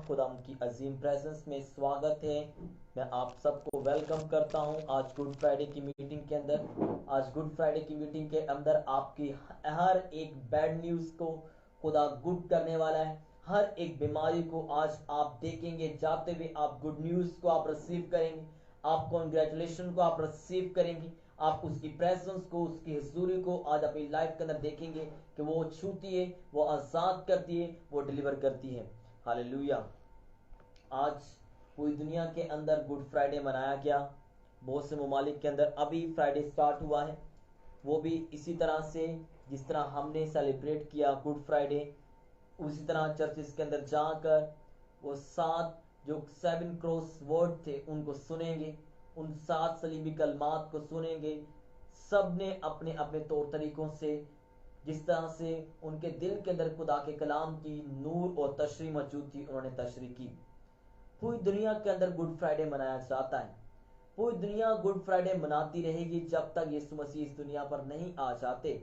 खुदा की अजीम प्रेजेंस में स्वागत है। मैं आप सबको वेलकम करता हूं आज गुड फ्राइडे की मीटिंग के अंदर। आज गुड फ्राइडे की मीटिंग के अंदर आपकी हर एक बैड न्यूज़ को खुदा गुड करने वाला है। हर एक बीमारी को आज आप देखेंगे जाते हुए, आप गुड न्यूज़ को आप रिसीव करेंगे, आप कॉन्ग्रेचुलेशन को आप रिसीव करेंगे, आप उसकी प्रेजेंस को, उसकी हुजूरी को आज अपनी लाइफ के अंदर देखेंगे कि वो छूती है, वो आज़ाद करती है, वो डिलीवर करती है। हालेलुया। आज पूरी दुनिया के अंदर गुड फ्राइडे मनाया गया। बहुत से ममालिक के अंदर अभी फ्राइडे स्टार्ट हुआ है, वो भी इसी तरह से जिस तरह हमने सेलिब्रेट किया गुड फ्राइडे, उसी तरह चर्चेस के अंदर जाकर वो 7 क्रॉस वर्ड थे उनको सुनेंगे, उन 7 सलीबी कलमात को सुनेंगे। सब ने अपने अपने तौर तरीकों से, जिस तरह से उनके दिल के अंदर खुदा के कलाम की नूर और तशरीह मौजूद थी, उन्होंने तशरीह की। पूरी दुनिया के अंदर गुड फ्राइडे मनाया जाता है। पूरी दुनिया गुड फ्राइडे मनाती रहेगी जब तक यीशु मसीह इस दुनिया पर नहीं आ जाते।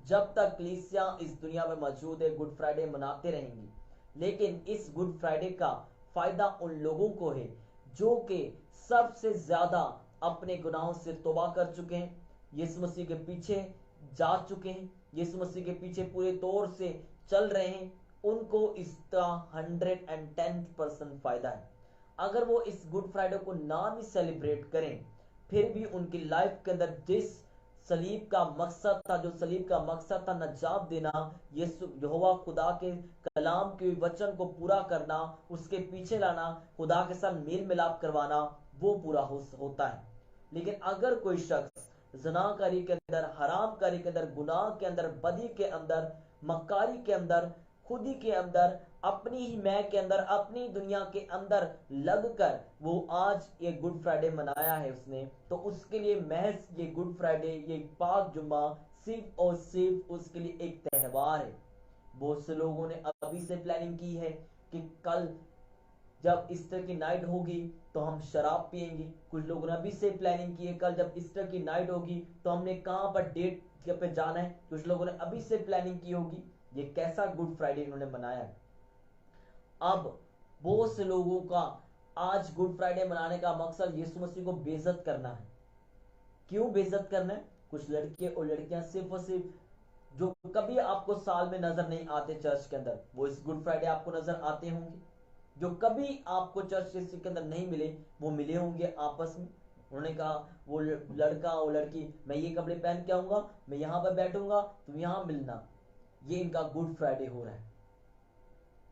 जब तक कलीसिया इस दुनिया में मौजूद है, गुड फ्राइडे मनाते रहेंगी। लेकिन इस गुड फ्राइडे का फायदा उन लोगों को है जो कि सबसे ज्यादा अपने गुनाहों से तौबा कर चुके हैं, यीशु मसीह के पीछे जा चुके हैं, यीशु मसीह के पीछे पूरे तौर से चल रहे हैं। उनको इसका 110% फायदा है। अगर वो इस गुड फ्राइडे को ना भी सेलिब्रेट करें, फिर भी उनकी लाइफ के अंदर जिस सलीब का मकसद था, जो सलीब का मकसद था नजात देना, यीशु यहोवा खुदा के कलाम के वचन को पूरा करना, उसके पीछे लाना, खुदा के साथ मेल मिलाप करवाना, वो पूरा होता है। लेकिन अगर कोई शख्स ज़नाकारी के अंदर, हरामकारी के अंदर, गुनाह के अंदर, बदी के अंदर, मक्कारी के अंदर, खुदी के अंदर, अपनी ही मैं के अंदर, अपनी दुनिया के अंदर लगकर वो आज ये गुड फ्राइडे मनाया है उसने, तो उसके लिए महज ये गुड फ्राइडे, ये पाक जुम्मा सिर्फ और सिर्फ उसके लिए एक त्यौहार है। बहुत से लोगों ने अभी से प्लानिंग की है कि कल जब ईस्टर की नाइट होगी तो हम शराब पिएंगे। कुछ लोगों ने अभी से प्लानिंग की है कल जब ईस्टर की नाइट होगी तो हमने कहां पर डेट पे जाना है। कुछ लोगों ने अभी से प्लानिंग की होगी। ये कैसा गुड फ्राइडे इन्होंने मनाया है। अब बहुत से लोगों का आज गुड फ्राइडे मनाने का मकसद यीशु मसीह को बेइज्जत करना है। क्यों बेइज्जत करना है? कुछ लड़के और लड़कियां सिर्फ और सिर्फ जो कभी आपको साल में नजर नहीं आते चर्च के अंदर, वो इस गुड फ्राइडे आपको नजर आते होंगे। जो कभी आपको चर्च के अंदर नहीं मिले, वो मिले होंगे आपस में। उन्होंने कहा, वो लड़का और लड़की, मैं ये कपड़े पहन के आऊंगा, मैं यहां पर बैठूंगा, तुम यहां मिलना। ये इनका गुड फ्राइडे हो रहा है।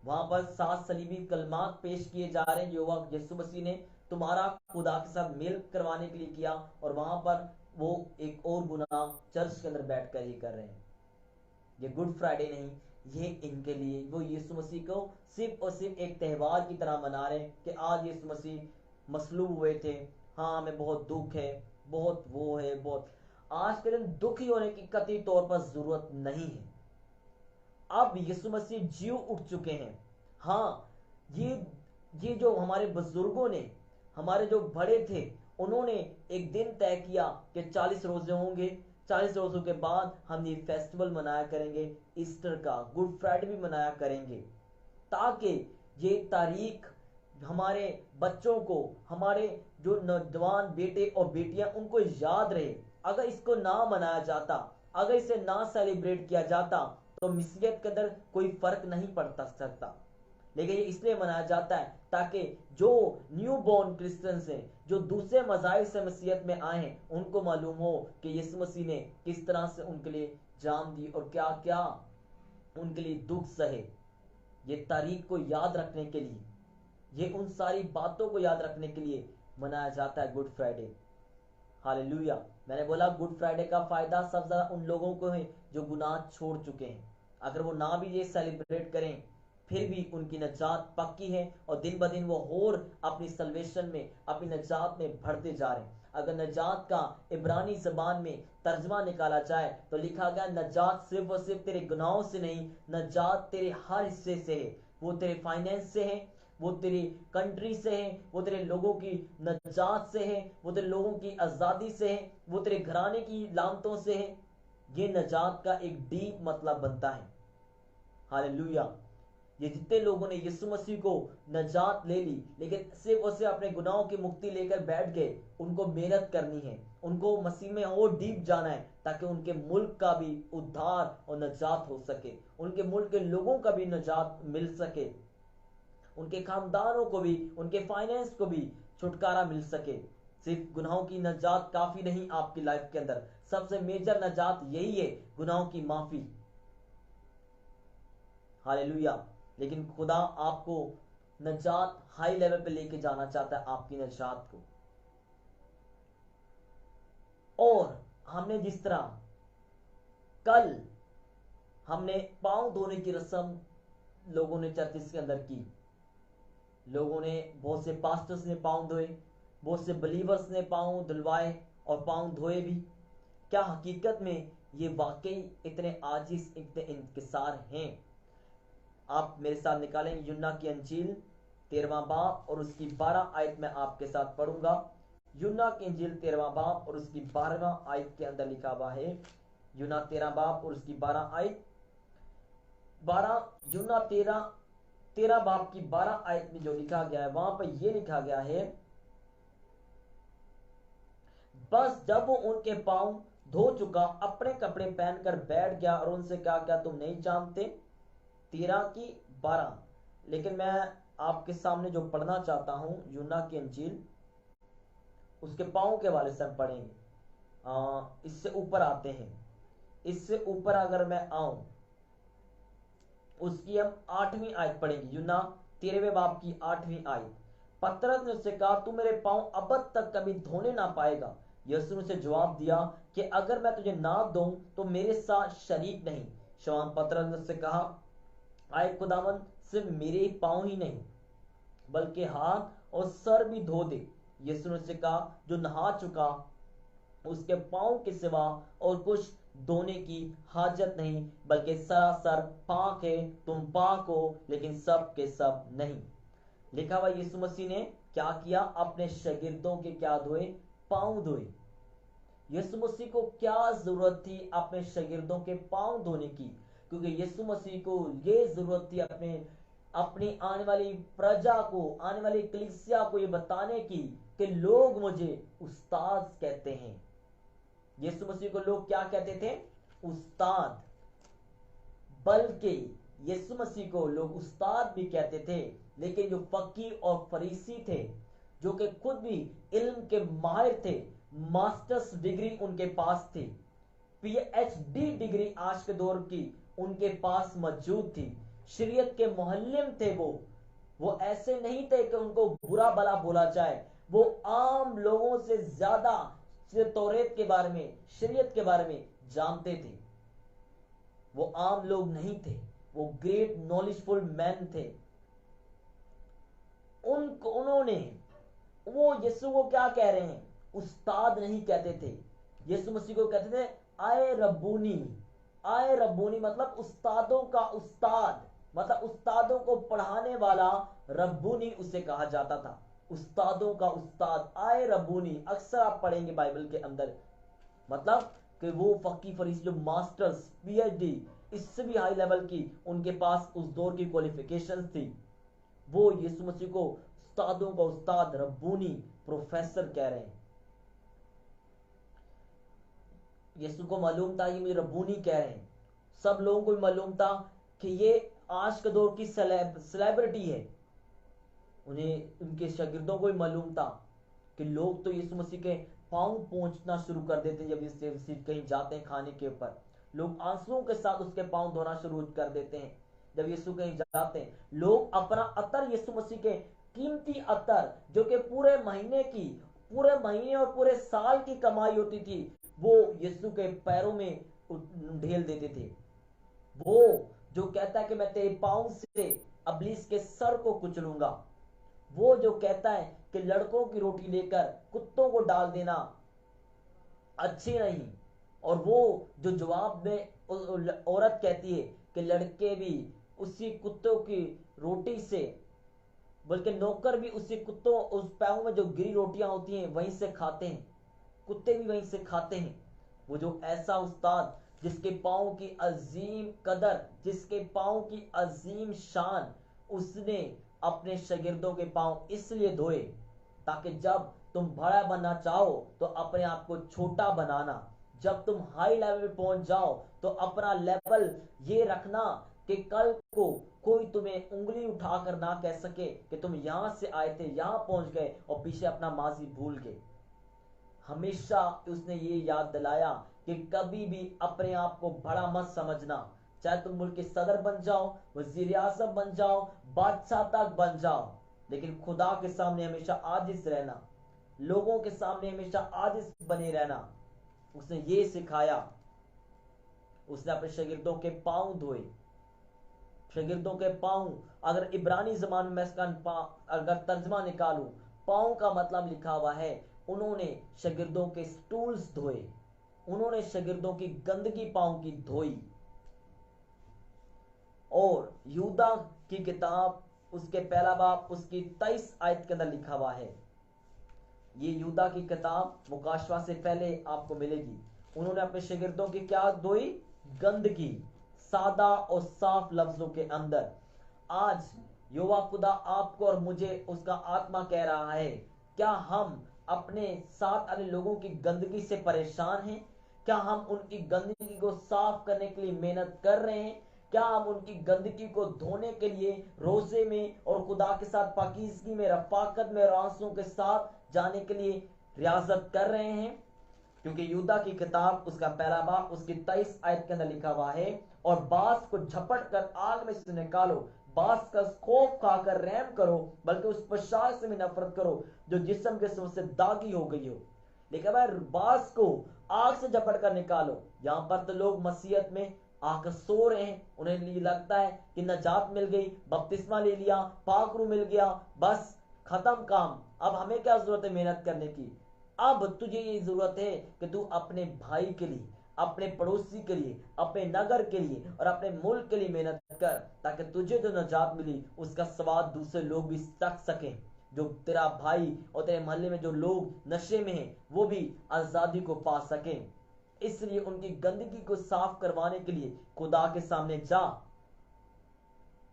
वहां पर 7 सलीबी कलमात पेश किए जा रहे हैं जो यीशु मसीह ने तुम्हारा खुदा के साथ मेल करवाने के लिए किया, और वहां पर वो एक और गुनाह चर्च के अंदर बैठकर ही कर रहे हैं। ये गुड फ्राइडे नहीं, ये इनके लिए, वो यीशु मसीह को सिर्फ और सिर्फ एक त्यौहार की तरह मना रहे हैं कि आज यीशु मसीह मसलूब हुए थे। हाँ, हमें बहुत दुख है, बहुत वो है, बहुत। आज के दिन दुखी होने की कतई तौर पर जरूरत नहीं है। अब यीशु मसीह जीव उठ चुके हैं। हाँ, ये जो हमारे बुजुर्गों ने, हमारे जो बड़े थे, उन्होंने एक दिन तय किया कि 40 रोजे होंगे, 40 रोजों के बाद हम ये फेस्टिवल मनाया करेंगे, ईस्टर का, गुड फ्राइडे भी मनाया करेंगे, ताकि ये तारीख हमारे बच्चों को, हमारे जो नौजवान बेटे और बेटियां, उनको याद रहे। अगर इसको ना मनाया जाता, अगर इसे ना सेलिब्रेट किया जाता, तो मिसियत के अंदर कोई फर्क नहीं पड़ता सकता। लेकिन ये इसलिए मनाया जाता है ताकि जो न्यू बॉर्न क्रिश्चियंस हैं, जो दूसरे मज़ाहिब से मसीहत में आए हैं, उनको मालूम हो कि यीशु मसीह ने किस तरह से उनके लिए जान दी और क्या क्या उनके लिए दुख सहे। ये तारीख को याद रखने के लिए, ये उन सारी बातों को याद रखने के लिए मनाया जाता है गुड फ्राइडे। हालेलुया। मैंने बोला गुड फ्राइडे का फायदा सबसे ज्यादा उन लोगों को है जो गुनाह छोड़ चुके हैं। अगर वो ना भी ये सेलिब्रेट करें, फिर भी उनकी नजात पक्की है, और दिन ब दिन वो और अपनी सल्वेशन में, अपनी नजात में बढ़ते जा रहे हैं। अगर नजात का इब्रानी जबान में तर्जमा निकाला जाए तो लिखा गया, नजात सिर्फ और सिर्फ तेरे गुनाहों से नहीं, नजात तेरे हर हिस्से से है। वो तेरे फाइनेंस से है, वो तेरी कंट्री से है, वो तेरे लोगों की नजात से है, वो तेरे लोगों की आजादी से है, वो तेरे घराने की लामतों से है। ये नजात का एक डीप मतलब बनता है। हालेलुया। ये जितने लोगों ने यीशु मसीह को नजात ले ली लेकिन सिर्फ और सिर्फ अपने गुनाहों की मुक्ति लेकर बैठ गए, उनको मेहनत करनी है, उनको मसीह में और डीप जाना है ताकि उनके मुल्क का भी उद्धार और नजात हो सके, उनके मुल्क के लोगों का भी नजात मिल सके, उनके खानदानों को भी, उनके फाइनेंस को भी छुटकारा मिल सके। सिर्फ गुनाहों की नजात काफी नहीं आपकी लाइफ के अंदर, सबसे मेजर नजात यही है, गुनाहों की माफी। हालेलुया। लेकिन खुदा आपको नजात हाई लेवल पे लेके जाना चाहता है, आपकी नजात को। और हमने जिस तरह कल हमने पांव धोने की रस्म लोगों ने चर्चिस के अंदर की, लोगों ने, बहुत से पास्टर्स ने पांव धोए, बहुत से बलीवर्स ने पांव धुलवाए और पांव धोए भी। क्या हकीकत में ये वाकई इतने आजिज, इतने इंकिसार हैं? आप मेरे साथ निकालेंगे यूहन्ना की अंजील 13वां बाब और उसकी 12 आयत में आपके साथ पढ़ूंगा। यूहन्ना की अंजील 13वां बाब और उसकी 12वां आयत के अंदर लिखा हुआ है, यूहन्ना 13 बाब और उसकी 12 आयत, 12 यूहन्ना 13 बाब की 12 आयत में जो लिखा गया है, वहां पर यह लिखा गया है, बस जब वो उनके पांव धो चुका, अपने कपड़े पहनकर बैठ गया और उनसे कहा, क्या तुम नहीं जानते? 13 की 12। लेकिन मैं आपके सामने जो पढ़ना चाहता हूं यूहन्ना की अंजील, उसके पांव के वाले से हम पढ़ेंगे। इससे ऊपर आते हैं, इससे ऊपर अगर मैं आऊं, उसकी हम 8वीं आयत पढ़ेंगे, यूहन्ना 13वें बाब की 8वीं आयत। पतरस ने उससे कहा, तू मेरे पांव अब तक कभी धोने ना पाएगा। यीशु ने उसे जवाब दिया कि अगर मैं तुझे ना दूं तो मेरे साथ शरीक नहीं। शमौन पतरस ने उससे कहा, आए खुदावंद, सिर्फ मेरे ही पांव ही नहीं बल्कि हाथ और सर भी धो दे। यीशु ने उससे कहा, जो नहा चुका उसके पांव के सिवा और कुछ धोने की हाजत नहीं, बल्कि सरासर पाक है। तुम पाक हो लेकिन सब के सब नहीं। लिखा हुआ यीशु मसीह ने क्या किया? अपने शागिर्दों के क्या धोए? पांव धोए। यीशु मसीह को क्या जरूरत थी अपने शागिर्दों के पांव धोने की? क्योंकि यीशु मसीह को ये जरूरत थी अपनी आने वाली प्रजा को, आने वाली कलीसिया को ये बताने की कि लोग मुझे उस्ताद कहते हैं। यीशु मसीह को लोग क्या कहते थे? उस्ताद। बल्कि यीशु मसीह को लोग उस्ताद भी कहते थे, लेकिन जो फकीह और फरीसी थे, जो कि खुद भी इल्म के माहिर थे, मास्टर्स डिग्री उनके पास थी, पीएचडी डिग्री आज के दौर की उनके पास मौजूद थी, शरीयत के मुअल्लिम थे। वो ऐसे नहीं थे कि उनको बुरा भला बोला जाए, वो आम लोगों से ज्यादा तौरेत के बारे में, शरीयत के बारे में जानते थे। वो आम लोग नहीं थे, वो ग्रेट नॉलेजफुल मैन थे। उन्होंने, वो यीशु को क्या कह रहे हैं? उस्ताद नहीं कहते थे। यीशु मसीह को कहते थे आए रब्बूनी। आए रब्बूनी मतलब उस्तादों का उस्ताद, मतलब उस्तादों को पढ़ाने वाला रब्बूनी उसे कहा जाता था। उस्तादों का उस्ताद, आए रब्बूनी, अक्सर आप पढ़ेंगे बाइबल के अंदर। मतलब कि वो फकीह फरीसी जो मास्टर्स, पीएचडी, इससे भी हाई लेवल की उनके पास उस दौर की क्वालिफिकेशंस थी, वो यीशु मसीह को उस्तादों का उस्ताद, रब्बूनी, प्रोफेसर कह रहे हैं। यीशु को मालूम था ये मुझे रब्बूनी कह रहे हैं। सब लोगों को भी मालूम था कि ये आज के दौर की सेलिब्रिटी है। उन्हें, उनके शागिर्दों को भी मालूम था कि लोग तो यीशु मसीह के पांव पहुंचना शुरू कर देते हैं। जब यीशु मसीह कहीं जाते हैं खाने के ऊपर, लोग आंसुओं के साथ उसके पांव धोना शुरू कर देते हैं। जब यीशु कहीं जाते हैं, लोग अपना अतर, यीशु मसीह के कीमती अतर, जो कि पूरे महीने और पूरे साल की कमाई होती थी, वो यीशु के पैरों में ढेल देते थे। वो जो कहता है कि मैं तेरे पांव से इब्लीस के सर को कुचलूंगा, वो जो कहता है कि लड़कों की रोटी लेकर कुत्तों को डाल देना अच्छी नहीं, और वो जो जवाब में औरत कहती है कि लड़के भी उसी कुत्तों की रोटी से, बल्कि नौकर भी उसी कुत्तों, उस पांव में जो गिरी रोटियां होती हैं वहीं से खाते हैं, कुत्ते भी वहीं से खाते हैं। वो जो ऐसा उस्ताद जिसके पाँव की अजीम कदर, जिसके पाँव की अजीम शान, उसने अपने शागिर्दों के पाँव इसलिए धोए ताकि जब तुम बड़ा बनना चाहो तो अपने आप को छोटा बनाना, जब तुम हाई लेवल पे पहुंच जाओ तो अपना लेवल ये रखना कि कल को कोई तुम्हें उंगली उठाकर ना कह सके कि तुम यहां से आए थे, यहां पहुंच गए और पीछे अपना माजी भूल गए। हमेशा उसने ये याद दिलाया कि कभी भी अपने आप को बड़ा मत समझना, चाहे तुम मुल्क के सदर बन जाओ, वजीर आजम बन जाओ, बादशाह तक बन जाओ, लेकिन खुदा के सामने हमेशा आजिज रहना, लोगों के सामने हमेशा आजिज बने रहना। उसने ये सिखाया। उसने अपने शागिर्दों के पांव धोए, शागिर्दों के पांव। अगर इब्रानी जबान में अगर तर्जमा निकालूं, पांव का मतलब लिखा हुआ है उन्होंने शागिर्दों के स्टूल्स धोए, उन्होंने शागिर्दों की गंदगी पांव की धोई। और यूदा की किताब उसके पहला बाब उसकी 23 आयत के अंदर लिखा हुआ है, ये यूदा की किताब मुकाशवा से पहले आपको मिलेगी। उन्होंने अपने शागिर्दों की क्या धोई? गंदगी, सादा और साफ लफ्जों के अंदर। आज युवा खुदा आपको और मुझे उसका आत्मा कह रहा है, क्या हम अपने साथ वाले लोगों की गंदगी से परेशान हैं? क्या हम उनकी गंदगी को साफ करने के लिए मेहनत कर रहे हैं? क्या हम उनकी गंदगी को धोने के लिए रोजे में और खुदा के साथ पाकीज़गी में, रफाकत में, आंसुओं के साथ जाने के लिए रियाजत कर रहे हैं? क्योंकि यूदा की किताब उसका पहला बाब उसकी 23 आयत के अंदर लिखा हुआ है, और बास को झपट कर आग में से निकालो, बास का खौफ खाकर रहम करो, बल्कि उस पोशाक से भी नफरत करो जो जिस्म के से दागी हो गई हो। लेकिन भाई बास को आग से झपट कर निकालो। यहां पर तो लोग मसीहत में आकर सो रहे हैं, उन्हें लगता है कि नजात मिल गई, बपतिस्मा ले लिया, पाकरू मिल गया, बस खत्म काम, अब हमें क्या जरूरत है मेहनत करने की। अब तुझे ये जरूरत है कि तू अपने भाई के लिए, अपने पड़ोसी के लिए, अपने नगर के लिए और अपने मुल्क के लिए मेहनत कर, ताकि तुझे जो नजात मिली उसका स्वाद दूसरे लोग भी चख सकें। जो तेरा भाई और तेरे मोहल्ले में जो लोग नशे में हैं वो भी आजादी को पा सकें। इसलिए उनकी गंदगी को साफ करवाने के लिए खुदा के सामने जा।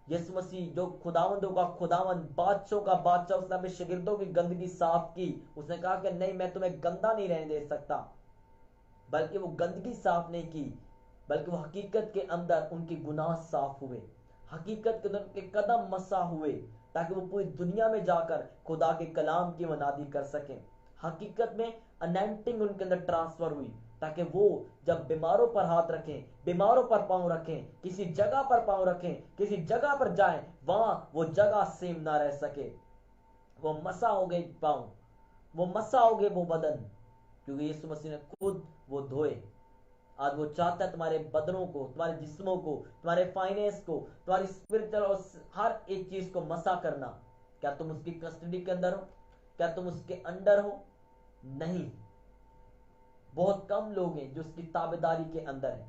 यीशु मसीह जो खुदावंदों का खुदावंद, बादशाहों का बादशाह, उसने अपने शागिर्दों की गंदगी साफ की। उसने कहा कि नहीं, मैं तुम्हें गंदा नहीं रहने दे सकता। बल्कि वो गंदगी साफ नहीं की, बल्कि वो हकीकत के अंदर उनके गुनाह साफ हुए, हकीकत के अंदर उनके कदम मसा हुए, ताकि वो पूरी दुनिया में जाकर खुदा के कलाम की मनादी कर सकें। हकीकत में अनैंटिंग उनके अंदर ट्रांसफर हुई, ताकि वो जब बीमारों पर हाथ रखें, बीमारों पर पांव रखें, किसी जगह पर पांव रखें, किसी जगह पर जाएं, वहां वो जगह सेम ना रह सके। वो मसा हो गए पांव, वो मसा हो गए वो बदन, क्योंकि यीशु मसीह ने खुद वो धोए। आज वो चाहता है तुम्हारे बदनों को, तुम्हारे जिस्मों को, तुम्हारे फाइनेंस को, तुम्हारी स्पिरिचुअल और हर एक चीज को मसा करना। क्या तुम उसकी कस्टडी के अंदर हो? क्या तुम उसके अंडर हो? नहीं, बहुत कम लोग हैं जो उसकी ताबेदारी के अंदर है।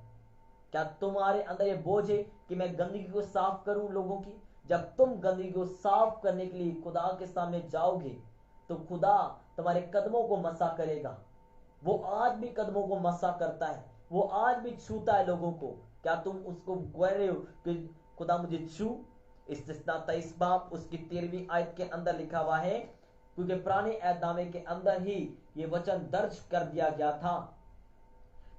क्या तुम्हारे अंदर ये बोझ है कि मैं गंदगी को साफ करूं लोगों की? जब तुम गंदगी को साफ करने के लिए खुदा के सामने जाओगे तो खुदा तुम्हारे कदमों को मसा करेगा। वो आज भी कदमों को मसा करता है, वो आज भी छूता है लोगों को। क्या तुम उसको कह रहे हो कि खुदा मुझे छू? इस्तिस्ना 23 बाब उसकी 13वीं आयत के अंदर लिखा हुआ है, क्योंकि पुराने अहदनामे के अंदर ही ये वचन दर्ज कर दिया गया था।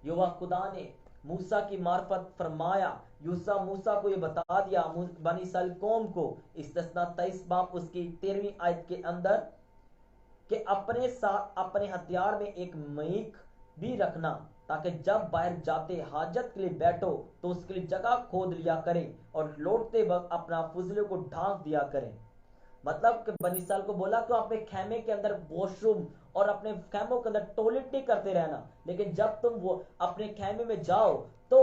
युवा खुदा ने मूसा की मार्फत फरमाया, मूसा को ये बता दिया, बनी इस्राएल कौम को, इस्तिस्ना 23 बाब उसकी 13वीं आयत के अंदर, कि अपने साथ अपने हथियार में एक मैक भी रखना, ताकि जब बाहर जाते हाजत के लिए बैठो तो उसके लिए जगह खोद लिया करें, और लौटते वक्त अपना फुजले को ढांक दिया करें। मतलब कि बनी इस्राएल को बोला कि अपने खेमे के अंदर वॉशरूम और अपने खेमों के अंदर टॉयलेट नहीं करते रहना, लेकिन जब तुम वो अपने खेमे में जाओ तो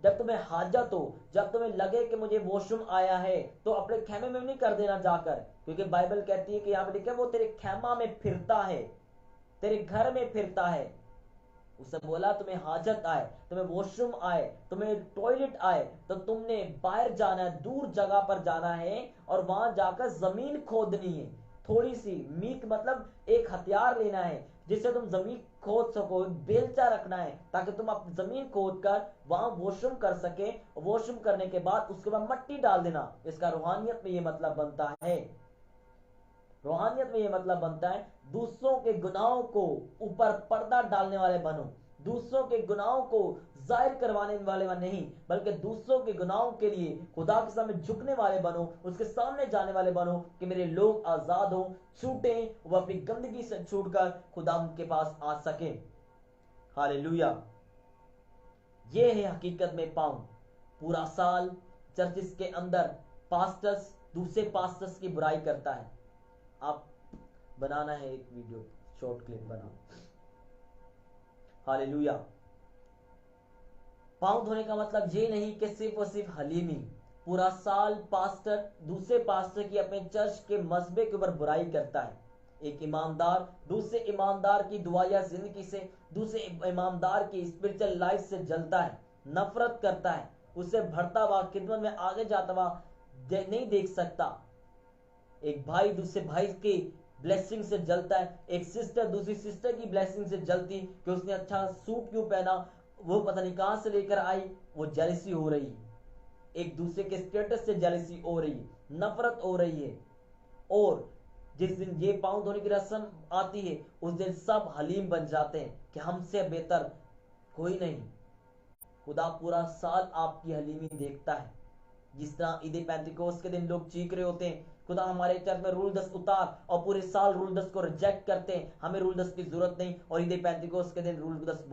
जब तुम्हें हाजत हो, जब तुम्हें लगे कि मुझे वॉशरूम आया है, तो अपने खेमे में नहीं कर देना जाकर, क्योंकि बाइबल कहती है कि यहाँ पे लिखा है वो तेरे खेमा में फिरता है, तेरे घर में फिरता है। उसने बोला तुम्हें हाजत आए, तुम्हें वॉशरूम आए, तुम्हें टॉयलेट आए, तो तुमने बाहर जाना है, दूर जगह पर जाना है और वहां जाकर जमीन खोदनी है। थोड़ी सी मीक मतलब एक हथियार लेना है जिससे तुम जमीन खोद सको, बेलचा रखना है ताकि तुम अपनी जमीन खोद कर वहां वॉशरूम कर सके। वॉशरूम करने के बाद उसके बाद मट्टी डाल देना। इसका रूहानियत में ये मतलब बनता है, रूहानियत में ये मतलब बनता है दूसरों के गुनाहों को ऊपर पर्दा डालने वाले बनो, दूसरों के गुनाहों को जाहिर करवाने वाले नहीं, बल्कि दूसरों के गुनाहों के लिए खुदा के सामने झुकने वाले बनो, उसके सामने जाने वाले बनो कि मेरे लोग आजाद हो, छूटे, वो अपनी गंदगी से छूटकर खुदा उनके पास आ सके। हालेलुया। ये है हकीकत में पाऊं। पूरा साल चर्चिस के अंदर पास्टर्स दूसरे पास्टर्स की बुराई करता है। आप बनाना है एक वीडियो शॉर्ट क्लिप बनाओ। हालेलुया। पांव धोने का मतलब ये नहीं कि सिर्फ और सिर्फ हलीमी। पूरा साल पास्टर दूसरे पास्टर की अपने चर्च के मसबे के ऊपर बुराई करता है। एक ईमानदार दूसरे ईमानदार की दुआया जिंदगी से, दूसरे ईमानदार की स्पिरिचुअल लाइफ से जलता है, नफरत करता है, उससे बढ़ता हुआ खिदमत में आगे जाता हुआ नहीं देख सकता। एक भाई दूसरे भाई की ब्लेसिंग से जलता है, एक सिस्टर दूसरी सिस्टर की ब्लेसिंग से जलती कि उसने अच्छा सूट क्यों पहना, वो पता नहीं कहां से लेकर आई, वो जेलसी हो रही है, एक दूसरे के स्टेटस से जेलसी हो रही है, नफरत हो रही है। और जिस दिन ये पांव धोने की रस्म आती है उस दिन सब हलीम बन जाते हैं कि हमसे बेहतर कोई नहीं। खुदा पूरा साल आपकी हलीमी देखता है। जिस तरह ईद पेंतिकोस्त के दिन लोग चीख रहे होते हैं, खुदा हमारे चर्च में रूल 10 उतार, और पूरे साल रूल 10 को रिजेक्ट करते हैं, हमें रूल 10 की जरूरत नहीं, और ईद पेंतिकोस्त के दिन रूल 10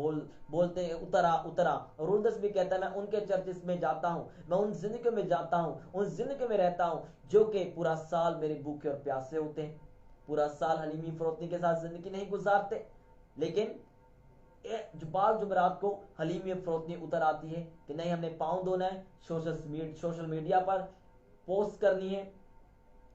बोलते हैं उतरा उतरा। रूल 10 भी कहता है मैं उनके चर्चेस में जाता हूं, मैं उन जिंदगियों में जाता हूं, उन जिंदगियों में रहता हूं जो कि पूरा साल मेरे भूखे और प्यासे होते हैं, पूरा साल हलीमी फरोख्ती के साथ जिंदगी नहीं गुजारते, लेकिन बाल जुमरात को हलीमी फरोख्ती उतर आती है कि नहीं हमने पाँव धोना है, सोशल मीडिया पर पोस्ट करनी है,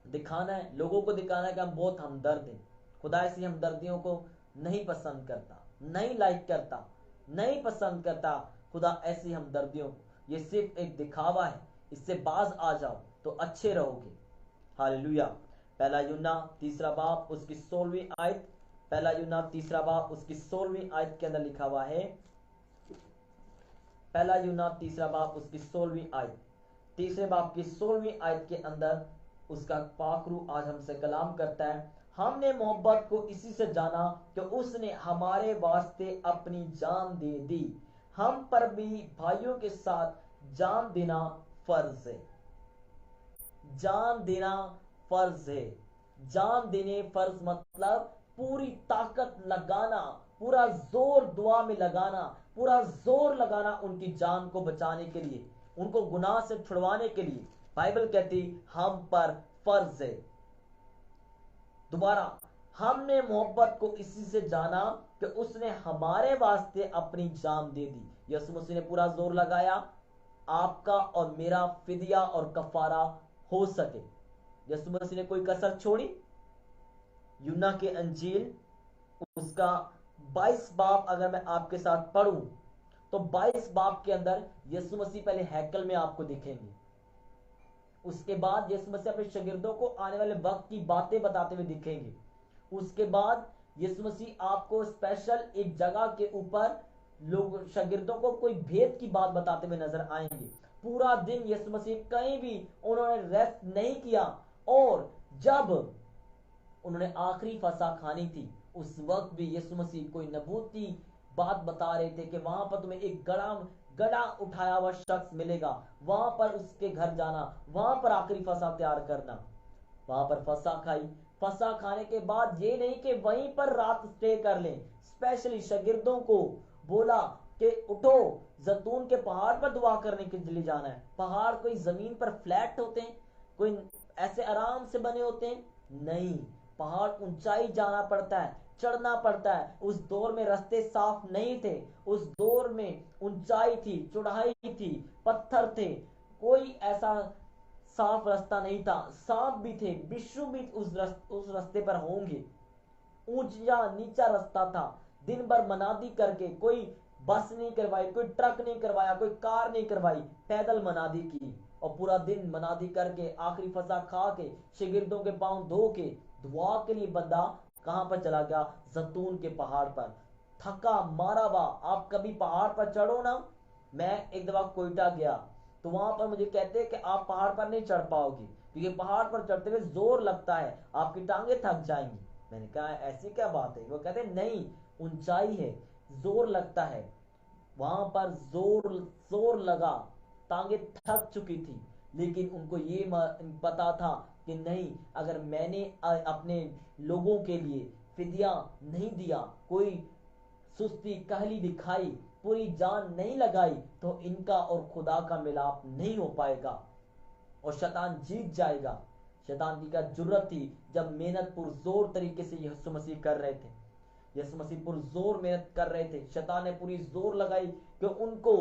दिखाना है, लोगों को दिखाना है कि हम बहुत हमदर्द हैं। खुदा ऐसी हमदर्दियों को नहीं पसंद करता, नहीं लाइक करता, नहीं पसंद करता खुदा ऐसी हमदर्दियों को। ये सिर्फ एक दिखावा है, इससे बाज आ जाओ तो अच्छे रहोगे। हालेलुया। पहला यूहन्ना 3 बाब उसकी 16वीं आयत, पहला यूहन्ना 3 बाब उसकी 16वीं आयत के अंदर लिखा हुआ है, पहला यूहन्ना 3 बाब उसकी 16वीं आयत, 3 बाब की 16वीं आयत के अंदर उसका पाकरू आज हमसे कलाम करता है। हमने मोहब्बत को इसी से जाना कि उसने हमारे वास्ते अपनी जान दे दी, हम पर भी भाइयों के साथ जान देना फर्ज है। जान देना फर्ज है। जान देने फर्ज मतलब पूरी ताकत लगाना, पूरा जोर दुआ में लगाना, पूरा जोर लगाना उनकी जान को बचाने के लिए, उनको गुनाह से छुड़वाने के लिए। बाइबल कहती हम पर फर्ज है। दोबारा, हमने मोहब्बत को इसी से जाना कि उसने हमारे वास्ते अपनी जान दे दी। यीशु मसीह ने पूरा जोर लगाया आपका और मेरा फिदिया और कफारा हो सके। यीशु मसीह ने कोई कसर छोड़ी? यूहन्ना के अंजील उसका 22 बाब अगर मैं आपके साथ पढ़ूं तो 22 बाब के अंदर यीशु मसीह पहले हैकल में आपको दिखेंगे। उसके बाद यीशु मसीह अपने शागिर्दों को आने वाले वक्त की बातें बताते हुए दिखेंगे। उसके बाद यीशु मसीह आपको स्पेशल एक जगह के ऊपर लोग शागिर्दों को कोई भेद की बात बताते हुए नजर आएंगे। पूरा दिन यीशु मसीह कहीं भी उन्होंने रेस्ट नहीं किया, और जब उन्होंने आखिरी फसा खानी थी उस वक्त भी यीशु मसीह कोई नबूती बात बता रहे थे कि वहां पर तुम्हें एक गड़ा उठाया हुआ शख्स मिलेगा, वहां पर उसके घर जाना, वहां पर आखिरी फसा तैयार करना। वहां पर फसा खाई, फसा खाने के बाद ये नहीं कि वहीं पर रात स्टे कर लें, स्पेशली शागिर्दों को बोला कि उठो जैतून के पहाड़ पर दुआ करने के लिए जाना है। पहाड़ कोई जमीन पर फ्लैट होते हैं, कोई ऐसे आराम से बने होते हैं? नहीं, पहाड़ ऊंचाई जाना पड़ता है, चढ़ना पड़ता है। उस दौर में रास्ते साफ नहीं थे, उस दौर में ऊंचाई थी, चौड़ाई थी, पत्थर थे, कोई ऐसा साफ रास्ता नहीं था। सांप भी थे, बिच्छू भी उस रास्ते पर होंगे। ऊंचा नीचा रास्ता था। दिन भर मनादी करके, कोई बस नहीं करवाई, कोई ट्रक नहीं करवाया, कोई कार नहीं करवाई, पैदल मनादी की, और पूरा दिन मनादी करके आखिरी फसा खा के शागिर्दों के पांव धो के دعا کے لیے بندہ کہاں پر چلا گیا؟ زیتون کے پہاڑ پر، تھکا مارا ہوا۔ آپ کبھی پہاڑ پر چڑھو نا، میں ایک دفعہ کوئٹہ گیا تو وہاں پر مجھے کہتے ہیں کہ آپ پہاڑ پر نہیں چڑھ پاؤ گی کیونکہ پہاڑ پر چڑھتے ہوئے زور لگتا ہے، آپ کی ٹانگیں تھک جائیں گی۔ میں نے کہا ایسی کیا بات ہے؟ وہ کہتے ہیں نہیں، اونچائی ہے، زور لگتا ہے۔ وہاں پر زور لگا، ٹانگیں تھک چکی تھی، لیکن ان کو یہ پتا تھا کہ نہیں، اگر میں نے اپنے لوگوں کے لیے فدیہ نہیں دیا، کوئی سستی کہلی دکھائی، پوری جان نہیں لگائی، تو ان کا اور خدا کا ملاپ نہیں ہو پائے گا اور شیطان جیت جائے گا۔ شیطان کی کیا جرت تھی جب محنت پرزور طریقے سے یسوع مسیح کر رہے تھے، یسوع مسیح پرزور محنت کر رہے تھے، شیطان نے پوری زور لگائی کہ ان کو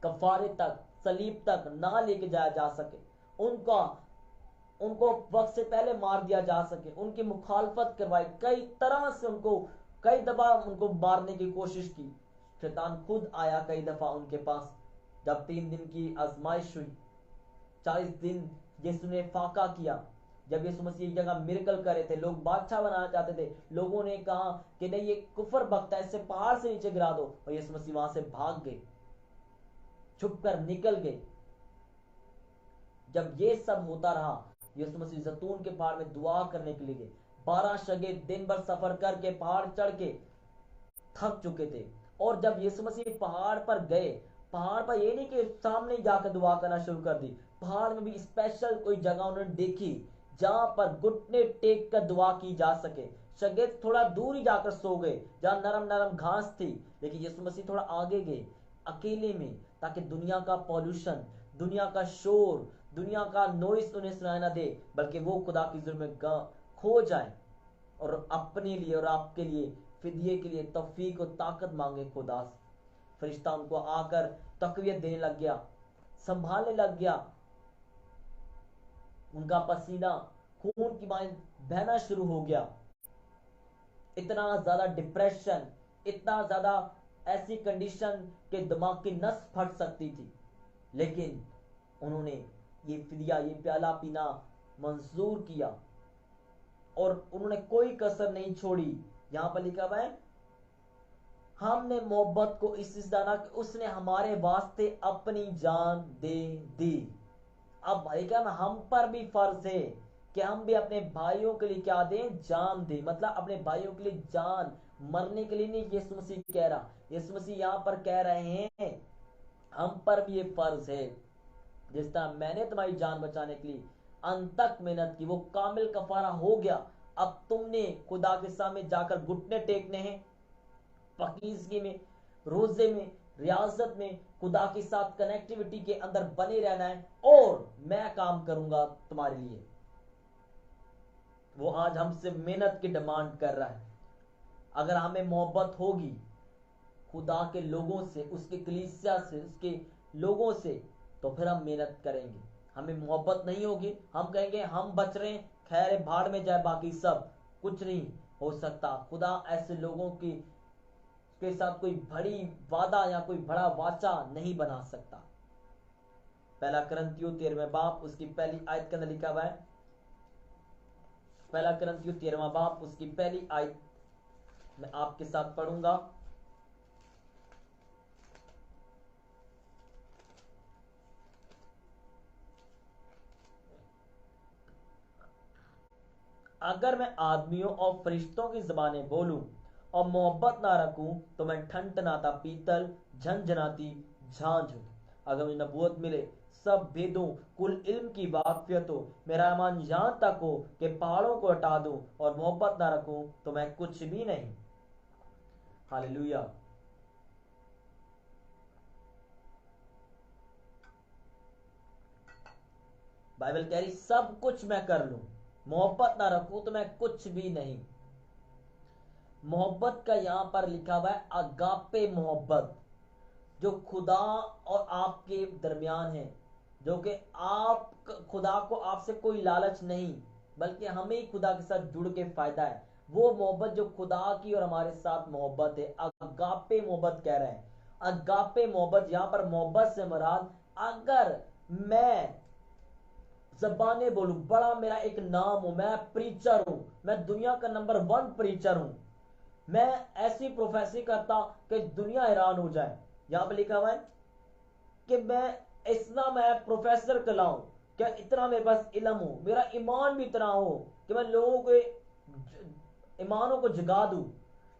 کفارے تک، صلیب تک نہ لے کے جایا جا سکے، ان کو وقت سے پہلے مار دیا جا سکے، ان کی مخالفت کروائی، کئی طرح سے ان کو کئی دفعہ ان کو مارنے کی کوشش کی۔ شیطان خود آیا کئی دفعہ ان کے پاس، جب 3 دن کی آزمائش ہوئی، 40 دن یسوع نے فاقہ کیا، جب یسوع مسیح کی جگہ میریکل کر رہے تھے، لوگ بادشاہ بنانا چاہتے تھے، لوگوں نے کہا کہ نہیں یہ کفر بکتا ہے، اسے پہاڑ سے نیچے گرا دو، اور یسوع مسیح وہاں سے بھاگ گئے، چھپ کر نکل گئے۔ جب یہ سب ہوتا رہا، یسوع مسیح زیتون کے پہاڑ میں دعا کرنے کے لیے گئے۔ 12 شاگرد دن بھر سفر کر کے پہاڑ چڑھ کے تھک چکے تھے، اور جب یسوع مسیح پہاڑ پر گئے، پہاڑ پر یہ نہیں کہ سامنے جا کے دعا کرنا شروع کر دی، پہاڑ میں بھی اسپیشل کوئی جگہ انہوں نے دیکھی جہاں پر گھٹنے ٹیک کر دعا کی جا سکے۔ شاگرد تھوڑا دور ہی جا کر سو گئے جہاں نرم نرم گھاس تھی، لیکن یسوع مسیح تھوڑا آگے گئے اکیلے میں، تاکہ دنیا کا پولوشن، دنیا کا شور، دنیا کا نوائز انہیں سنائی نہ دے، بلکہ وہ خدا کی ظلم میں کھو جائیں اور اپنے لیے اور آپ کے لیے فدیے کے لیے توفیق و طاقت مانگے خدا سے۔ فرشتہ ان کو آ کر تقویت دینے لگ گیا، سنبھالنے لگ گیا، ان کا پسینہ خون کی مانند بہنا شروع ہو گیا۔ اتنا زیادہ ڈپریشن، اتنا زیادہ ایسی کنڈیشن کہ دماغ کی نس پھٹ سکتی تھی، لیکن انہوں نے یہ فدیہ، یہ پیالہ پینا منظور کیا، اور انہوں نے کوئی کسر نہیں چھوڑی۔ یہاں پر لکھا ہوا ہے ہم نے محبت کو اس جانا کہ اس نے ہمارے واسطے اپنی جان دے دی۔ اب بھائی کیا ہم پر بھی فرض ہے کہ ہم بھی اپنے بھائیوں کے لیے کیا دیں؟ جان دیں، مطلب اپنے بھائیوں کے لیے جان، مرنے کے لیے نہیں یسوع مسیح کہہ رہا، یسوع مسیح یہاں پر کہہ رہے ہیں ہم پر بھی یہ فرض ہے، جس طرح میں نے تمہاری جان بچانے کے لیے انت تک محنت کی، وہ کامل کفارہ ہو گیا، اب تم نے خدا کے سامنے جا کر گھٹنے ٹیکنے ہیں، پاکیزگی میں، روزے میں، ریاضت میں، خدا کے ساتھ کنیکٹیوٹی کے اندر بنے رہنا ہے، اور میں کام کروں گا تمہارے لیے۔ وہ آج ہم سے محنت کی ڈیمانڈ کر رہا ہے۔ اگر ہمیں محبت ہوگی خدا کے لوگوں سے، اس کے کلیسیا سے، اس کے لوگوں سے، تو پھر ہم محنت کریں گے۔ ہمیں محبت نہیں ہوگی، ہم کہیں گے ہم بچ رہے ہیں، خیر بھاڑ میں جائے باقی سب، کچھ نہیں ہو سکتا۔ خدا ایسے لوگوں کی کے ساتھ کوئی بڑی وعدہ یا کوئی بڑا واچہ نہیں بنا سکتا۔ پہلا کرنتیوں 13 باب اس کی پہلی آیت کے اندر لکھا ہوا ہے، پہلا کرنتیوں 13 باب اس کی پہلی آیت میں آپ کے ساتھ پڑھوں گا۔ اگر میں آدمیوں اور فرشتوں کی زبانیں بولوں اور محبت نہ رکھوں تو میں ٹھنٹناتا پیتل، جھنجھناتی جھانجھ ہوں۔ اگر مجھے نبوت ملے، سب بھیدوں، کل علم کی واقفیت ہو، میرا ایمان یہاں تک ہو کہ پہاڑوں کو ہٹا دوں، اور محبت نہ رکھوں تو میں کچھ بھی نہیں۔ ہاللیلویہ۔ بائبل کہہ رہی سب کچھ میں کر لوں، محبت نہ رکھوں تو میں کچھ بھی نہیں۔ محبت کا یہاں پر لکھا ہوا ہے اگاپے محبت، جو خدا اور آپ کے درمیان ہے، جو کہ آپ خدا کو آپ سے کوئی لالچ نہیں، بلکہ ہمیں خدا کے ساتھ جڑ کے فائدہ ہے۔ وہ محبت جو خدا کی اور ہمارے ساتھ محبت ہے، اگاپے محبت کہہ رہے ہیں۔ اگاپے محبت، یہاں پر محبت سے مراد، اگر میں जबानें बोलूं, बड़ा मेरा एक नाम हो, मैं प्रीचर हूं, मैं दुनिया का नंबर 1 प्रीचर हूं, मैं ऐसी प्रोफेसी करता कि दुनिया हैरान हो जाए। यहां पर लिखा हुआ है कि मैं इतना मैं प्रोफेसर कहलाऊं, क्या इतना मेरे पास इल्म हो, मेरा ईमान भी इतना हो कि मैं लोगों के ईमानों को जगा दूं।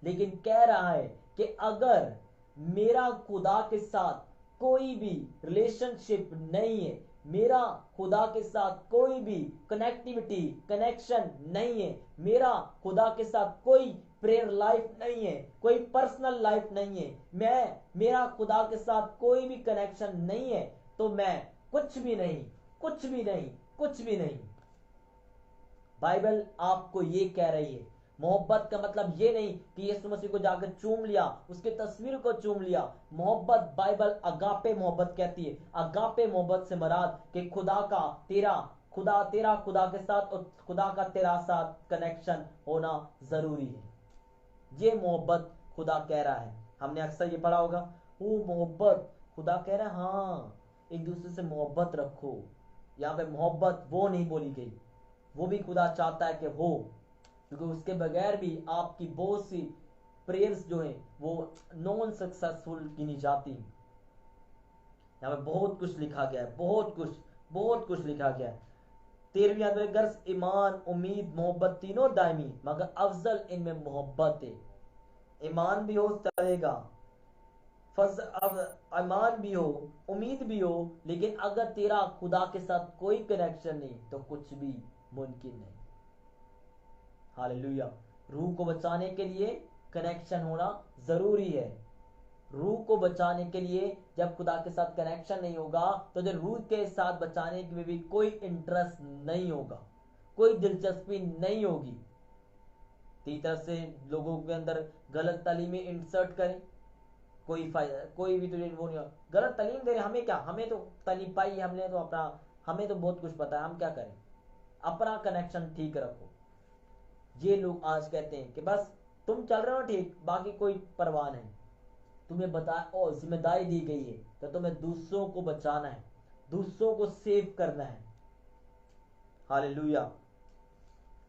लेकिन कह रहा है कि अगर मेरा खुदा के साथ कोई भी रिलेशनशिप नहीं है, मेरा खुदा के साथ कोई भी कनेक्टिविटी कनेक्शन नहीं है, मेरा खुदा के साथ कोई प्रेयर लाइफ नहीं है, कोई पर्सनल लाइफ नहीं है, मेरा खुदा के साथ कोई भी कनेक्शन नहीं है, तो मैं कुछ भी नहीं, कुछ भी नहीं, कुछ भी नहीं। बाइबल आपको ये कह रही है। मोहब्बत का मतलब ये नहीं कि यीशु मसीह को जाकर चूम लिया, उसके तस्वीर को चूम लिया। मोहब्बत बाइबल अगापे मोहब्बत कहती है। अगापे मोहब्बत से मराद कि खुदा का तेरा खुदा के साथ और खुदा का तेरा साथ कनेक्शन होना जरूरी है। ये मोहब्बत खुदा कह रहा है। हमने अक्सर ये पढ़ा होगा, वो मोहब्बत खुदा कह रहा है, हाँ एक दूसरे से मोहब्बत रखो। यहाँ पे मोहब्बत वो नहीं बोली गई, वो भी खुदा चाहता है कि हो, क्योंकि उसके बगैर भी आपकी बहुत सी प्रेयर्स जो हैं वो नॉन सक्सेसफुल गिनी जाती हैं। यहाँ पे बहुत कुछ लिखा गया है, बहुत कुछ लिखा गया है। 13वीं आयत में, गर्ज ईमान उम्मीद मोहब्बत तीनों दायमी, मगर अफजल इनमें मोहब्बत है। ईमान भी हो चलेगा, ईमान भी हो, उम्मीद भी हो, लेकिन अगर तेरा खुदा के साथ कोई कनेक्शन नहीं तो कुछ भी मुमकिन नहीं। हालेलुया। रूह को बचाने के लिए कनेक्शन होना जरूरी है। रूह को बचाने के लिए जब खुदा के साथ कनेक्शन नहीं होगा तो जो रूह के साथ बचाने में भी कोई इंटरेस्ट नहीं होगा, कोई दिलचस्पी नहीं होगी। तीन तरह से लोगों के अंदर गलत तालीमें इंसर्ट करें, कोई फायदा, कोई भी तो वो नहीं, गलत तालीम दे रहे, हमें क्या, हमें तो तालीम पाई, हमने तो अपना, हमें तो बहुत कुछ पता है, हम क्या करें, अपना कनेक्शन ठीक रखो। ये लोग आज कहते हैं कि बस तुम चल रहे हो ठीक, बाकी कोई परवाह नहीं, तुम्हें बता और जिम्मेदारी दी गई है तो तुम्हें दूसरों को बचाना है, दूसरों को सेव करना है। हालेलुया।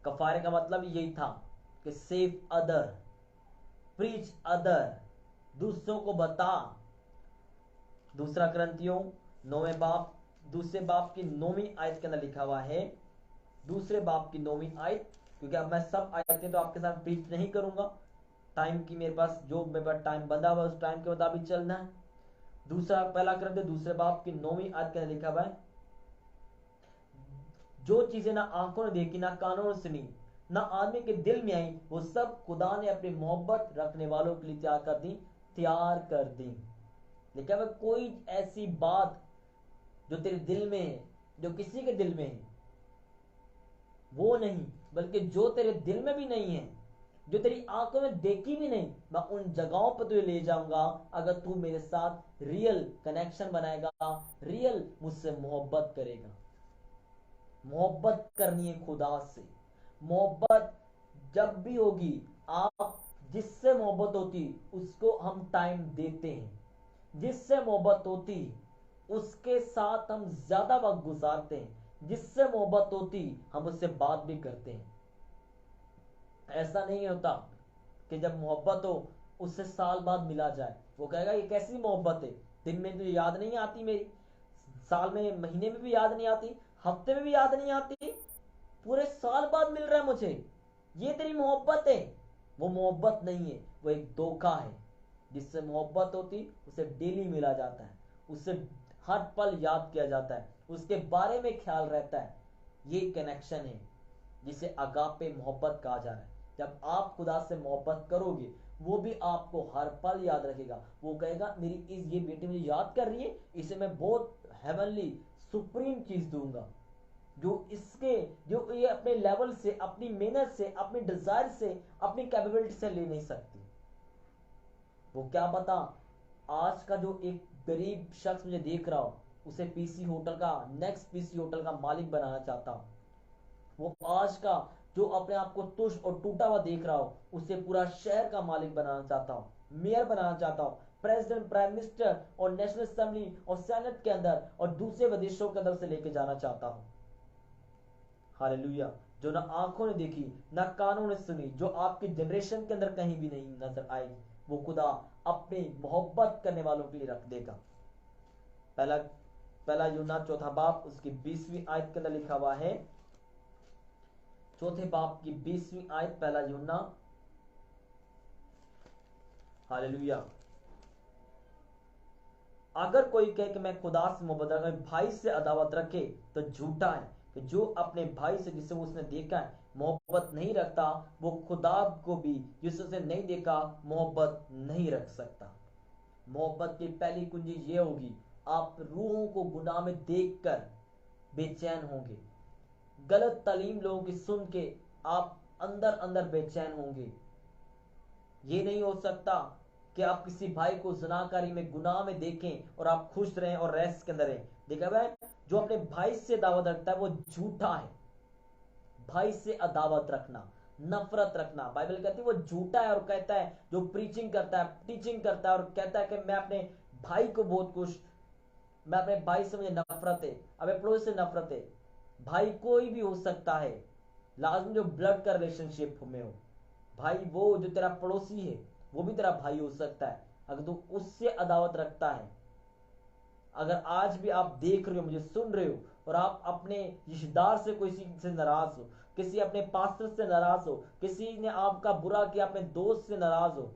कफारे का मतलब यही था कि सेव अदर, प्रीच अदर, दूसरों को बता। दूसरा ग्रंथियों 9वें बाप दूसरे बाप की 9वीं आयत के अंदर लिखा हुआ है, दूसरे बाप की 9वीं आयत, क्योंकि अब मैं सब आयतें तो आपके साथ प्रीच नहीं करूंगा, टाइम की मेरे पास जो मेरे पास टाइम बंधा हुआ उस टाइम के मुताबिक चलना है। पहला ग्रंथ दूसरे बाप की 9वीं आयत के अंदर लिखा हुआ है, जो चीजें ना आंखों ने देखी, ना कानों ने सुनी, ना आदमी के दिल में आई, वो सब खुदा ने अपनी मोहब्बत रखने वालों के लिए तैयार कर दी। लेकिन कोई ऐसी बात जो तेरे दिल में है, जो किसी के दिल में है, वो नहीं, बल्कि जो तेरे दिल में भी नहीं है, जो तेरी आंखों में देखी भी नहीं, मैं उन जगहों पर तुझे ले जाऊंगा अगर तू मेरे साथ रियल कनेक्शन बनाएगा, रियल मुझसे मोहब्बत करेगा। मोहब्बत करनी है खुदा से। मोहब्बत जब भी होगी, आप जिससे मोहब्बत होती उसको हम टाइम देते हैं, जिससे मोहब्बत होती उसके साथ हम ज्यादा वक्त गुजारते हैं, जिससे मोहब्बत होती हम उससे बात भी करते हैं। ऐसा नहीं होता कि जब मोहब्बत हो उससे साल बाद मिला जाए, वो कहेगा ये कैसी मोहब्बत है, दिन में तुझे याद नहीं आती मेरी, साल में महीने में भी याद नहीं आती, हफ्ते में भी याद नहीं आती, पूरे साल बाद मिल रहा है मुझे, ये तेरी मोहब्बत है। वो मोहब्बत नहीं है, वो एक धोखा है। जिससे मोहब्बत होती उसे डेली मिला जाता है, उससे हर पल याद किया जाता है, उसके बारे में ख्याल रहता है। ये कनेक्शन है जिसे अगापे मोहब्बत कहा जा रहा है। जब आप खुदा से मोहब्बत करोगे, वो भी आपको हर पल याद रखेगा। वो कहेगा मेरी ये बेटी मुझे याद कर रही है, इसे मैं बहुत हेवनली सुप्रीम चीज दूंगा, जो ये अपने लेवल से, अपनी मेहनत से, अपनी डिजायर से, अपनी कैपेबिलिटी से ले नहीं सकती। वो क्या पता आज का जो एक गरीब शख्स मुझे देख रहा हो, उसे पीसी होटल का, नेक्स्ट पीसी होटल का मालिक बनाना चाहता हूं। वो आज का जो अपने आप को तुष्ट और टूटा हुआ देख रहा हो, उसे पूरा शहर का मालिक बनाना चाहता हूं, मेयर बनाना चाहता हूं, प्रेसिडेंट, प्राइम मिनिस्टर और नेशनल असेंबली और सेनेट के अंदर और दूसरे विदेशों के अंदर से लेके जाना चाहता हूं। हालेलुया। जो ना आंखों ने देखी ना कानों ने सुनी, जो आपकी जनरेशन के अंदर कहीं भी नहीं नजर आएगी, वो खुदा अपनी मोहब्बत करने वालों के लिए रख देगा। पहला पहला यूहन्ना चौथा बाब उसकी 20वीं आयत के अंदर लिखा हुआ है, चौथे बाब की 20वीं आयत, पहला यूहन्ना। हालेलुया। अगर कोई कहे कि मैं खुदा से मोहब्बत रखता हूं, भाई से अदावत रखे, तो झूठा है। कि जो अपने भाई से जिसे उसने देखा है मोहब्बत नहीं रखता, वो खुदा को भी जिसे उसने नहीं देखा मोहब्बत नहीं रख सकता। मोहब्बत की पहली कुंजी ये होगी, आप रूहों को गुनाह में देखकर बेचैन होंगे। गलत तालीम लोगों की सुन के आप अंदर अंदर बेचैन होंगे। ये नहीं हो सकता कि आप किसी भाई को ज़नाकारी में गुनाह में देखें और आप खुश रहें और रेस्ट के अंदर रहें। देखा भाई, जो अपने भाई से दावत रखता है वो झूठा है। भाई से अदावत रखना, नफरत रखना, बाइबल कहती है वो झूठा है। और कहता है जो प्रीचिंग करता है, टीचिंग करता है और कहता है कि मैं अपने भाई को बहुत खुश, मैं अपने भाई से मुझे नफरत है, अपने पड़ोस से नफरत है। भाई कोई भी हो सकता है, लाजमी जो ब्लड का रिलेशनशिप में हो। भाई वो जो तेरा पड़ोसी है वो भी तेरा भाई हो सकता है। अगर तू उससे अदावत रखता है, अगर आज भी आप देख रहे हो, मुझे सुन रहे हो, और आप अपने रिश्तेदार से किसी से नाराज हो, किसी अपने पास्टर से नाराज हो, किसी ने आपका बुरा किया, अपने दोस्त से नाराज हो,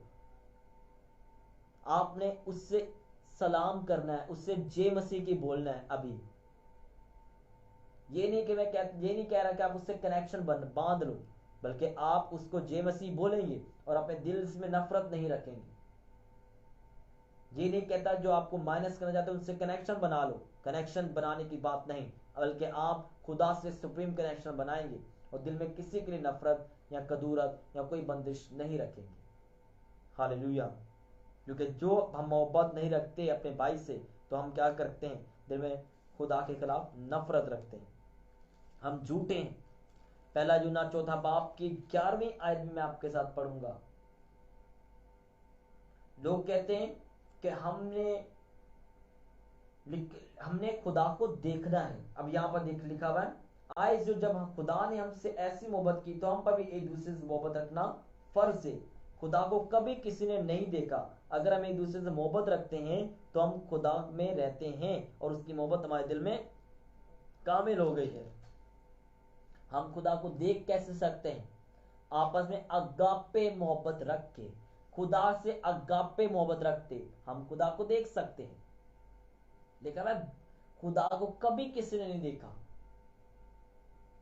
आपने उससे सलाम करना है, उससे जय मसीह की बोलना है। अभी ये नहीं कि ये नहीं कह रहा कि आप उससे कनेक्शन बांध लो, बल्कि आप उसको जय मसीह बोलेंगे और अपने दिल में नफरत नहीं रखेंगे। ये नहीं कहता जो आपको माइनस करना चाहते उनसे कनेक्शन बना लो, कनेक्शन बनाने की बात नहीं, बल्कि आप खुदा से सुप्रीम कनेक्शन बनाएंगे और दिल में किसी के लिए नफरत या कदूरत या कोई बंदिश नहीं रखेंगे। हालेलुया। क्योंकि जो हम मोहब्बत नहीं रखते अपने भाई से, तो हम क्या करते हैं, दिल में खुदा के खिलाफ नफरत रखते हैं, हम झूठे हैं। पहला यूहन्ना चौथा बाब की 11वीं आयत में मैं आपके साथ पढ़ूंगा। लोग कहते हैं कि हमने खुदा को देखना है। अब यहां पर लिखा हुआ है, आज जो जब खुदा ने हमसे ऐसी मोहब्बत की तो हम पर भी एक दूसरे से मोहब्बत रखना फर्ज है। खुदा को कभी किसी ने नहीं देखा। अगर हम एक दूसरे से मोहब्बत रखते हैं तो हम खुदा में रहते हैं और उसकी मोहब्बत हमारे दिल में कामिल हो गई है। हम खुदा को देख कैसे सकते हैं? आपस में अगापे मोहब्बत रख के, खुदा से अगापे मोहब्बत रखते हम खुदा को देख सकते हैं। देखा मैं, खुदा को कभी किसी ने नहीं देखा,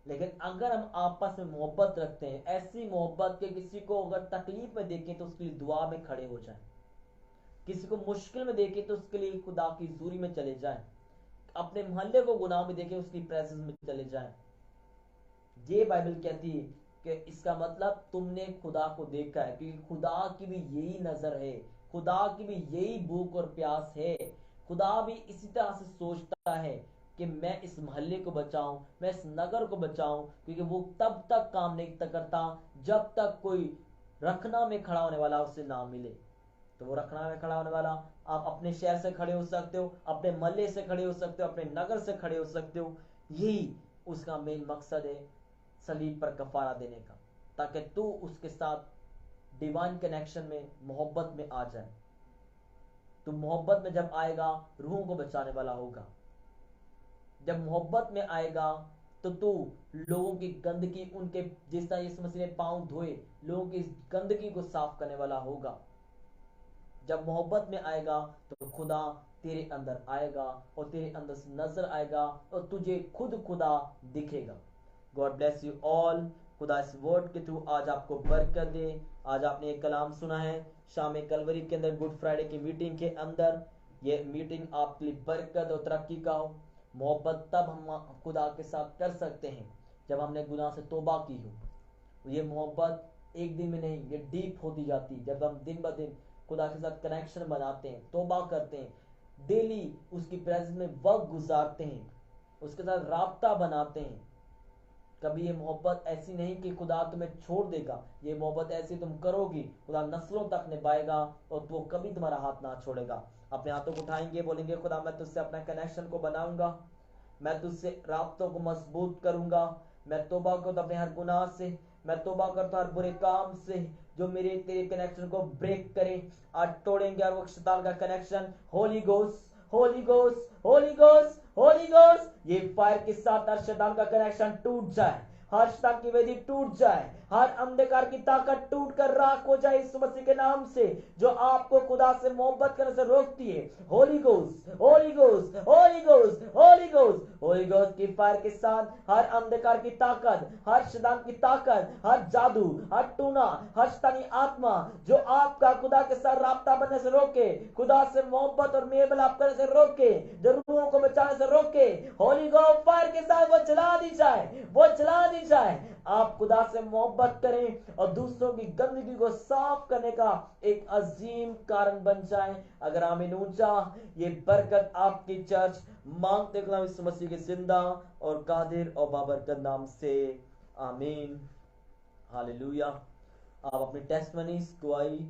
लेकिन अगर हम आपस में मोहब्बत रखते हैं, ऐसी मोहब्बत के किसी को अगर तकलीफ में देखें तो उसके लिए दुआ में खड़े हो जाएं, किसी को मुश्किल में देखें तो उसके लिए खुदा की हुजूरी में चले जाएं, अपने मोहल्ले को गुनाह में देखें उसकी प्रेजेंस में चले जाएं। ये बाइबल कहती है कि इसका मतलब तुमने खुदा को देखा है, क्योंकि खुदा की भी यही नजर है, खुदा की भी यही भूख और प्यास है। खुदा भी इसी तरह से सोचता है कि मैं इस मोहल्ले को बचाऊं, मैं इस नगर को बचाऊं, क्योंकि वो तब तक काम नहीं करता जब तक कोई रखना में खड़ा होने वाला उसे ना मिले। तो वो रखना में खड़ा होने वाला, आप अपने शहर से खड़े हो सकते हो, अपने मोहल्ले से खड़े हो सकते हो, अपने नगर से खड़े हो सकते हो। यही उसका मेन मकसद है सलीब पर कफारा देने का, ताकि तू उसके साथ डिवाइन कनेक्शन में, मोहब्बत में आ जाए। तू मोहब्बत में जब आएगा रूहों को बचाने वाला होगा। जब मोहब्बत में आएगा तो तू लोगों की गंदगी, उनके जिस तरह यीशु मसीह ने पांव धोए, लोगों की गंदगी को साफ करने वाला होगा। जब मोहब्बत में आएगा तो खुदा तेरे अंदर आएगा और तेरे अंदर से नजर आएगा और तुझे खुद खुदा दिखेगा। God bless you all. खुदा इस वर्ड के थ्रू आज आपको बरकत दे। आज आपने एक कलाम सुना है शाम कलवरी के अंदर, गुड फ्राइडे की मीटिंग के अंदर। ये मीटिंग आपके लिए बरकत और तरक्की का हो। मोहब्बत तब हम खुदा के साथ कर सकते हैं जब हमने गुनाह से तौबा की हो। ये मोहब्बत एक दिन में नहीं, ये डीप होती जाती है जब हम दिन ब दिन खुदा के साथ कनेक्शन बनाते हैं, तौबा करते हैं, डेली उसकी प्रेजेंस में वक्त गुजारते हैं, उसके साथ राब्ता बनाते हैं। कभी ये मोहब्बत ऐसी नहीं कि खुदा तुम्हें छोड़ देगा, ये मोहब्बत ऐसी तुम करोगी खुदा नस्लों तक निभाएगा और वो कभी तुम्हारा हाथ ना छोड़ेगा। अपने हाथों को उठाएंगे, बोलेंगे खुदा मैं तुझसे अपना कनेक्शन को बनाऊंगा, मैं तुझसे राब्तों को मजबूत करूंगा, मैं तौबा करता हूं अपने हर गुनाह से, मैं तौबा करता हूं हर बुरे काम से जो मेरे तेरे कनेक्शन को ब्रेक करे, आज तोड़ेंगे और वो शैतान का connection. Holi ghost, Holi ghost, Holi ghost, Holi ghost, ये फायर के साथ हर शैतान का कनेक्शन टूट जाए, हर शैतान की वेदी टूट जाए, हर अंधकार की ताकत टूट कर राख हो जाए यीशु मसीह के नाम से, जो आपको खुदा से मोहब्बत करने से रोकती है। Holi ghost, Holi ghost, Holi ghost, Holi ghost, Holi ghost की फायर के साथ हर अंधकार की ताकत, हर शैतान की ताकत, हर जादू, हर टूना, हर शैतानी आत्मा जो आपका खुदा के साथ राब्ता बनने से रोके, खुदा से मोहब्बत और मेल मिलाप करने से रोके, जो रूहों को बचाने से रोके, होली गोस्ट फायर के साथ वो जला दी जाए, वो जला दी जाए। आप खुदा से मोहब्बत करें और दूसरों की गंदगी को साफ करने का एक अजीम कारण बन जाए। अगर आमीन ऊंचा, ये बरकत आपकी चर्च मांगते गुलाम यीशु मसीह के जिंदा और कादिर और बाबरकत नाम से, आमीन, हालेलुया। आप अपनी टेस्टमनीज, दुआई